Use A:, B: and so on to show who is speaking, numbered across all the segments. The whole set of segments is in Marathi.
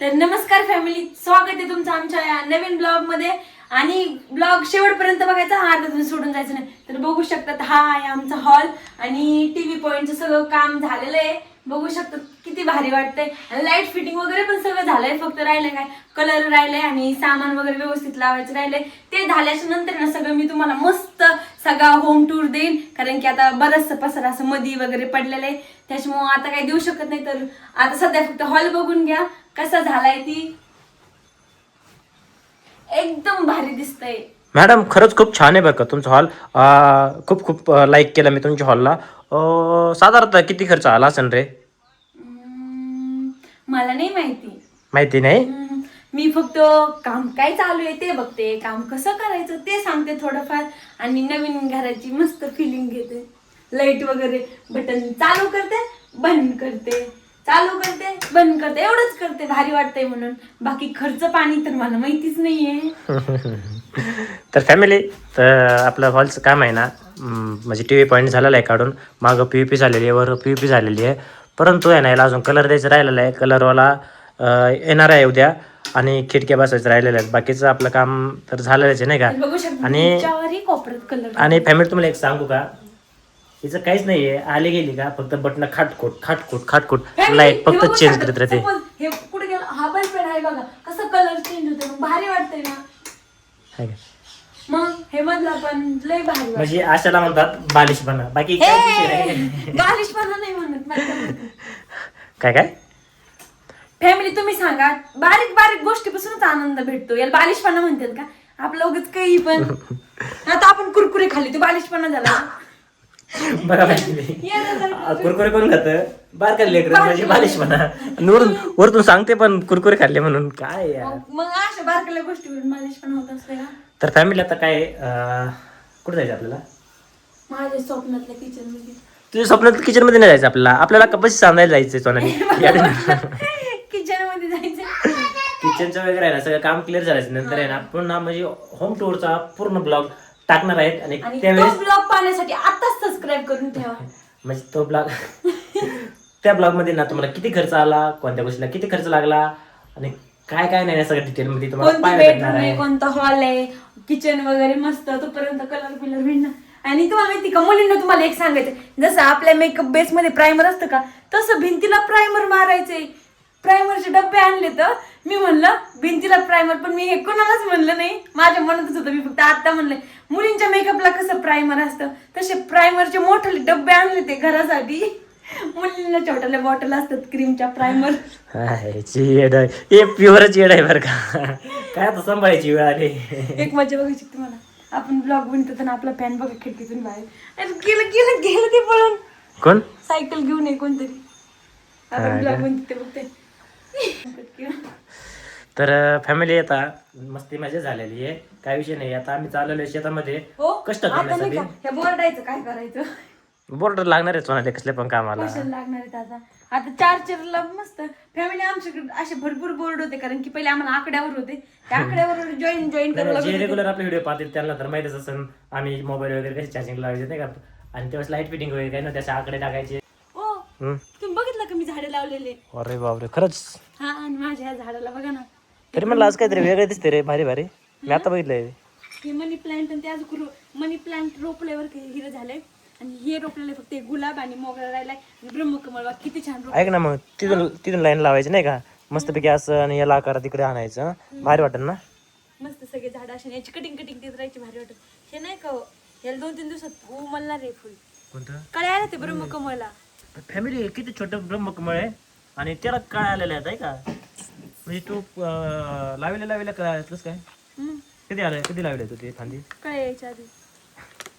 A: तर नमस्कार फॅमिली, स्वागत आहे तुमचं आमच्या या नवीन ब्लॉग मध्ये. आणि ब्लॉग शेवटपर्यंत बघायचा, हा अर्धा तुम्ही सोडून जायचं नाही. तर बघू शकतात हा आहे आमचा हॉल आणि टीव्ही पॉइंटचं सगळं काम झालेलं आहे. बघू शकतात किती भारी वाटतंय. आणि लाईट फिटिंग वगैरे पण सगळं झालंय, फक्त राहिलंय काय कलर राहिलंय आणि सामान वगैरे व्यवस्थित लावायचं राहिलंय. ते झाल्याच्या नंतर ना सगळं मी तुम्हाला मस्त सगळा होम टूर देईन, कारण की आता बरंचसं पसारा असं मधी वगैरे पडलेलं आहे, त्याच्यामुळं आता काही देऊ शकत नाही. तर आता सध्या फक्त हॉल बघून घ्या कसा झालाय. ती एकदम भारी दिसतंय.
B: मॅडम खरंच खूप छान आहे बरं का तुमचा हॉल. खूप खूप लाईक केला मी तुमच्या हॉलला. साधारणतः किती खर्च आला असेल रे?
A: मला नाही माहिती.
B: माहिती नाही.
A: मी फक्त काम काय चालू आहे ते बघते, काम कसं करायचं ते सांगते थोडंफार, आणि नवीन घराची मस्त फिलिंग घेते. लाईट वगैरे बटन चालू करते बंद करते, चालू करते बंद करते, एवढंच करते भारी वाटतंय म्हणून. बाकी खर्च पाणी तर मला माहितीच नाहीये.
B: तर फॅमिली, तर आपलं हॉलचं काम आहे ना, म्हणजे टी व्ही पॉईंट झालेला आहे काढून, मागं पी व्ही पी झालेली आहे, वर पी व्ही पी झालेली आहे. परंतु आहे ना याला अजून कलर द्यायचं राहिलेलं आहे. कलरवाला येणार आहे उद्या, आणि खिडक्या बसायचं राहिलेलं आहे. बाकीचं आपलं काम तर झालेलंच आहे नाही का.
A: बघू शकता
B: आणि
A: कॉपरेट कलर.
B: आणि फॅमिली तुम्हाला एक सांगू का, हिचं काहीच नाहीये, आली गेली का फक्त बटन खाटखोट खाटखोट खाटखोट, लाईट फक्त चेंज करत राहते.
A: हे कुठे गेलं, हा बल्ब आहे बघा कसं कलर चेंज होते, भारी वाटतंय ना.
B: हाय का?
A: मग हे मधला पण लय भारी
B: म्हणजे अशाला म्हणतात बालिशपणा, बाकी काय विषय नाही.
A: बालिशपणा नाही म्हणत.
B: काय काय
A: फॅमिली तुम्ही सांगा, बारीक बारीक गोष्टीपासूनच आनंद भेटतो, याला बालिशपणा म्हणतात का? आपलं उगच काही पण. आता आपण कुरकुरे खाल्ली तो बालिशपणा झाला.
B: बघा माहिती कुरकुरे कोण खात? बारका लेकर म्हणजे बालिशपणा. वरतून सांगते पण कुरकुरे खाल्ले म्हणून काय यार.
A: मग अशा बारकाल्या गोष्टीवरून बालिशपणा होत असते का?
B: तर फॅमिली आता काय, कुठे जायचं आपल्याला?
A: माझ्या स्वप्नातल्या किचन मध्ये.
B: तुझ्या स्वप्नात किचन मध्ये नाही जायचं आपल्याला, आपल्याला कपाशी सांगायला जायचंय सोनाली.
A: किचन मध्ये जायचं.
B: किचनचं वगैरे आहे ना सगळं काम क्लिअर झाल्याचं नंतर आहे ना पुन्हा म्हणजे होम टूरचा पूर्ण ब्लॉग टाकणार आहेत. आणि त्यावेळेस
A: ब्लॉग पाहण्यासाठी आताच सबस्क्राईब करून ठेवा. म्हणजे
B: तो ब्लॉग त्या ब्लॉग मध्ये ना तुम्हाला किती खर्च आला, कोणत्या गोष्टीला किती खर्च लागला, आणि काय काय नाही सगळं डिटेल मध्ये तुम्हाला पाहायला भेटणार आहे.
A: कोणता हॉल आहे, किचन वगैरे मस्त, तोपर्यंत कलर बिलर भेटणार. आणि तुम्हाला माहिती का मुलींना, तुम्हाला एक सांगायचं, जसं आपल्या मेकअप बेस मध्ये प्रायमर असतं का, तसं भिंतीला प्रायमर मारायचंय. प्रायमरचे डब्बे आणले तर मी म्हणलं भिंतीला प्रायमर, पण मी हे कोणालाच म्हणलं नाही, माझ्या मनातच होतं. मी फक्त आता म्हणलंय मुलींच्या मेकअपला कसं प्रायमर असतं तसे प्रायमरचे मोठे डब्बे आणले ते घरासाठी. मुलींना छोट्याल्या बॉटल असतात क्रीमच्या प्रायमर.
B: हे प्युअरच येड आहे बरं का. काय आता सांभाळायची वेळ आली.
A: एक मजा बघायची तुम्हाला, आपण ब्लॉग बनतो ना, आपला फॅन बघा खिडकीतून बाहेर, अरे गेलं गेलं गेलं ते पळून.
B: कोण?
A: सायकल घेऊन ये कोणतरी, आपण ब्लॉग बनतो ते बघते.
B: तर फॅमिली आता मस्ती मजा झालेली आहे, काय विषय नाही. आता आम्ही चाललेलो शेतामध्ये कष्ट करण्यासाठी.
A: हे बोर्डायचं काय करायचं?
B: बोर्डर लागणार आहे सोनाली कसल्या पण कामाला.
A: कशाला लागणार आहेत आता? आता चार्जरला मस्त फॅमिली आमच्याकडे असे भरपूर बोर्ड होते, कारण की पहिले आम्हाला आकड्यावर होते, त्या आकड्यावर जॉईन करायला
B: जे रेग्युलर आपले व्हिडिओ पाहतील त्यांना तर माहितीच असेल आम्ही मोबाईल वगैरे कसे चार्जिंग लावायचे नाही का, आणि तेव्हा लाईट फिटिंग वगैरे काही ना त्याचे आकडे टाकायचे.
A: तुम्ही बघितलं का मी झाडे लावलेले?
B: अरे बापरे खरंच.
A: हा, आणि माझ्या ह्या झाडाला बघा ना.
B: तरी म्हणलं आज काहीतरी वेगळं दिसते रे, भारी भारी. मी आता बघितलंय
A: हे मनी प्लांट, आणि ते आज मनी प्लांट रोपल्यावर हिरं झालंय, आणि हे रोपलेले फक्त गुलाब आणि मोगरा राहिलाय, आणि ब्रह्मकमळ बघा किती छान रोप.
B: ऐक ना, मग तिथून लाईन लावायची नाही का, मस्तपैकी असं, आणि याला आकार तिकडे आणायचं, भारी वाटेल ना.
A: मस्त सगळे झाड असे याची कटिंग देत राहायची, भारी वाटत. हे नाही का याला 2-3 दिवसात उमलणार आहे फुल.
B: कोणतं?
A: काय आलं ते ब्रह्मकमळला?
B: फॅमिली किती छोटं ब्रह्मकमळ आहे, आणि त्याला काय आलेलं आहे का, म्हणजे तू लावलेला काय कधी लावले तू ते फांदी?
A: काय यायच्या आधी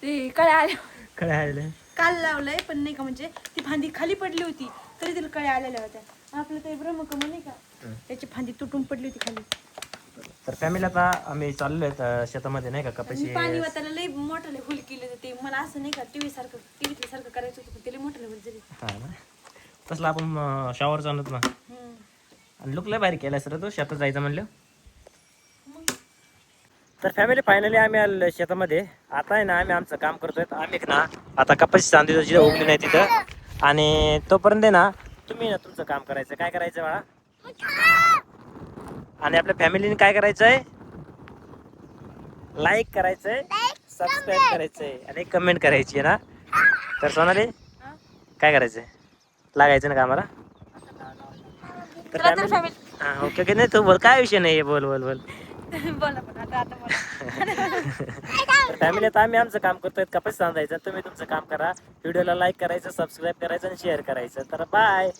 A: ते काय आले,
B: काय आलेलं आहे?
A: काल लावलंय, पण नाही का म्हणजे ती फांदी खाली पडली होती तरी तिला कळ्या आलेल्या होत्या. आपलं ते ब्रह्मकमळ नाही का, त्याची फांदी तुटून पडली होती खाली.
B: तर फॅमिली आता आम्ही चाललोय शेतामध्ये नाही का, कपाशी.
A: पाणी वाचायला लई मोठं फुल केले होते. मला असं नाही का टीव्ही सारखं करायचं होतं, ते लई मोठं लेवल झाली.
B: हा ना, तसलं आपण शॉवर चालत ना. आणि लुक लय भारी केलाय सर तो, शेतात जायचं म्हणलं. तर फॅमिली फायनली आम्ही आलो शेतामध्ये. आता आहे ना आम्ही आमचं काम करतोय. आम्ही ना आता कपाशी सांगतो जिथं उगली नाही तिथं, आणि तोपर्यंत आहे ना तुम्ही ना तुमचं काम करायचं. काय करायचं बाळा? आणि आपल्या फॅमिलीने काय करायचंय, लाईक करायचंय, सबस्क्राईब करायचंय आणि कमेंट करायची ना. तर सोनाली काय करायचंय, लागायचं ना कामाला. तर
A: चला तर
B: फॅमिली
A: फॅमिली
B: हा ओके ओके. नाही तू बोल, काय विषय नाही, बोल बोल बोल.
A: बोला पण आता बोला.
B: तर फॅमिली आता आम्ही आमचं काम करतोय, कपाशी सांगायचं, तुम्ही तुमचं काम करा. व्हिडिओला लाईक करायचं, सबस्क्राईब करायचं आणि शेअर करायचं. तर बाय.